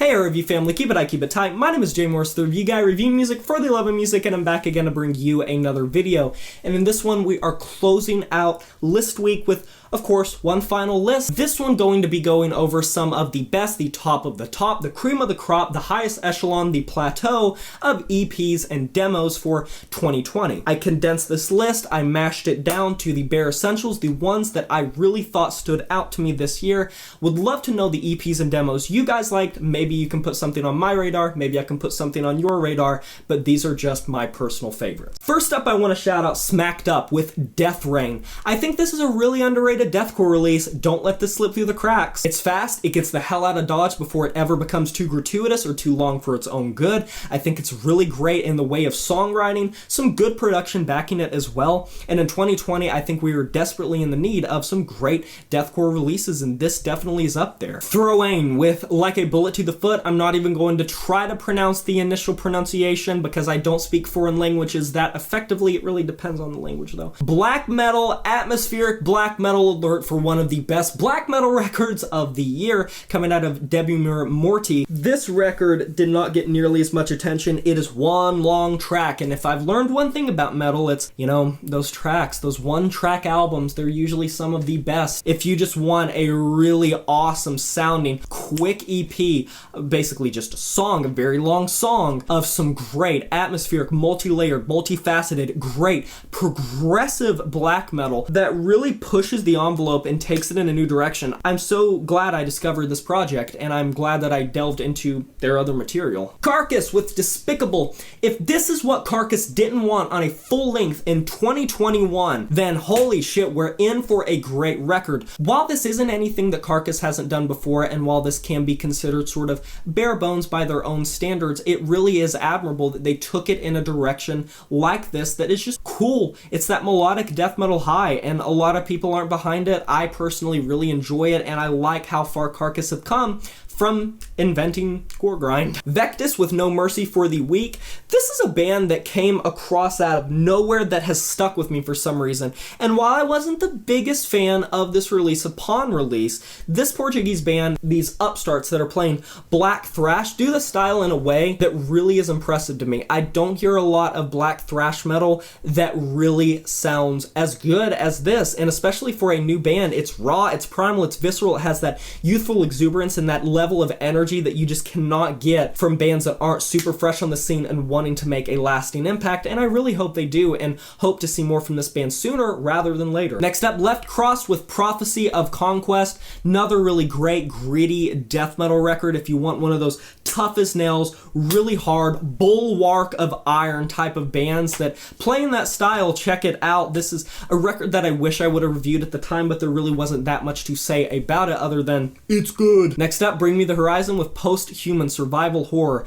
Hey review family, keep it tight. My name is Jay Morris, the review guy reviewing music for the love of music, and I'm back again to bring you another video. And in this one, we are closing out list week with, of course, one final list. This one going to be going over some of the best, the top of the top, the cream of the crop, the highest echelon, the plateau of EPs and demos for 2020. I condensed this list, I mashed it down to the bare essentials, the ones that I really thought stood out to me this year. Would love to know the EPs and demos you guys liked. Maybe you can put something on my radar, maybe I can put something on your radar, but these are just my personal favorites. First up, I want to shout out Smacked Up with Death Rain. I think this is a really underrated deathcore release. Don't let this slip through the cracks. It's fast, it gets the hell out of Dodge before it ever becomes too gratuitous or too long for its own good. I think it's really great in the way of songwriting, some good production backing it as well, and in 2020 I think we were desperately in the need of some great deathcore releases, and this definitely is up there. Throane with Like a Bullet to the Foot. I'm not even going to try to pronounce the initial pronunciation because I don't speak foreign languages that effectively. It really depends on the language though. Black metal, atmospheric black metal alert for one of the best black metal records of the year coming out of Debumur Morty. This record did not get nearly as much attention. It is one long track, and if I've learned one thing about metal, it's, you know, those tracks, those one-track albums, they're usually some of the best. If you just want a really awesome sounding, quick EP, basically just a song, a very long song of some great atmospheric, multi-layered, multifaceted, great progressive black metal that really pushes the envelope and takes it in a new direction. I'm so glad I discovered this project, and I'm glad that I delved into their other material. Carcass with Despicable. If this is what Carcass didn't want on a full length in 2021, then holy shit, we're in for a great record. While this isn't anything that Carcass hasn't done before, and while this can be considered sort of bare bones by their own standards, it really is admirable that they took it in a direction like this that is just cool. It's that melodic death metal high, and a lot of people aren't behind it. I personally really enjoy it, and I like how far Carcass have come from inventing gore grind. Vectis with No Mercy for the Weak. This is a band that came across out of nowhere that has stuck with me for some reason. And while I wasn't the biggest fan of this release upon release, this Portuguese band, these upstarts that are playing black thrash, do the style in a way that really is impressive to me. I don't hear a lot of black thrash metal that really sounds as good as this, and especially for a new band. It's raw, it's primal, it's visceral, it has that youthful exuberance and that level of energy that you just cannot get from bands that aren't super fresh on the scene and wanting to make a lasting impact, and I really hope they do, and hope to see more from this band sooner rather than later. Next up, Left Cross with Prophecy of Conquest. Another really great, gritty death metal record if you want one of those tough as nails, really hard, bulwark of iron type of bands that play in that style. Check it out. This is a record that I wish I would have reviewed at the time, but there really wasn't that much to say about it other than it's good. Next up, Bring Me the Horizon with Post-Human Survival Horror.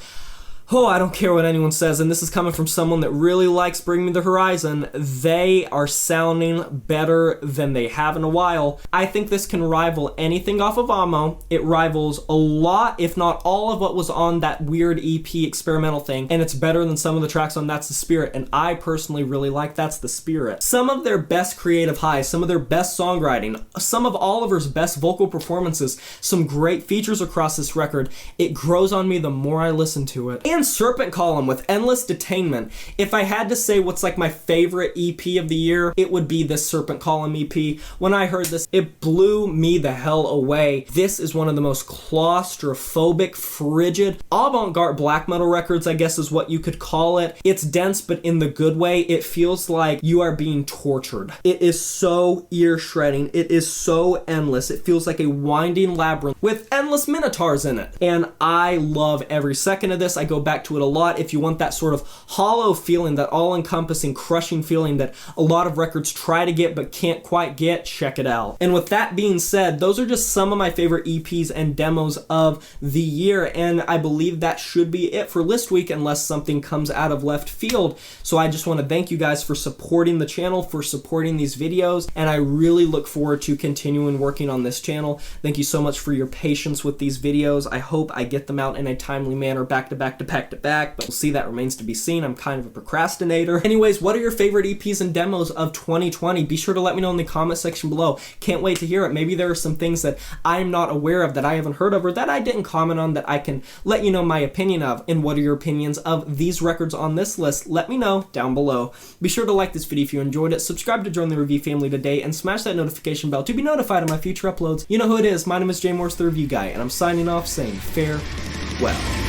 Oh, I don't care what anyone says, and this is coming from someone that really likes Bring Me the Horizon. They are sounding better than they have in a while. I think this can rival anything off of Ammo. It rivals a lot, if not all, of what was on that weird EP experimental thing, and it's better than some of the tracks on That's the Spirit, and I personally really like That's the Spirit. Some of their best creative highs, some of their best songwriting, some of Oliver's best vocal performances, some great features across this record. It grows on me the more I listen to it. And Serpent Column with Endless Detainment. If I had to say what's like my favorite EP of the year, it would be this Serpent Column EP. When I heard this, it blew me the hell away. This is one of the most claustrophobic, frigid, avant-garde black metal records, I guess is what you could call it. It's dense, but in the good way. It feels like you are being tortured. It is so ear-shredding. It is so endless. It feels like a winding labyrinth with endless minotaurs in it. And I love every second of this. I go back to it a lot. If you want that sort of hollow feeling, that all-encompassing, crushing feeling that a lot of records try to get but can't quite get, check it out. And with that being said, those are just some of my favorite EPs and demos of the year, and I believe that should be it for list week unless something comes out of left field. So I just want to thank you guys for supporting the channel, for supporting these videos, and I really look forward to continuing working on this channel. Thank you so much for your patience with these videos. I hope I get them out in a timely manner, back to back to back packed it back, but we'll see, that remains to be seen. I'm kind of a procrastinator. Anyways, what are your favorite EPs and demos of 2020? Be sure to let me know in the comment section below. Can't wait to hear it. Maybe there are some things that I'm not aware of, that I haven't heard of, or that I didn't comment on, that I can let you know my opinion of. And what are your opinions of these records on this list? Let me know down below. Be sure to like this video if you enjoyed it, subscribe to join the review family today, and smash that notification bell to be notified of my future uploads. You know who it is. My name is Jay Morris, the Review Guy, and I'm signing off saying farewell.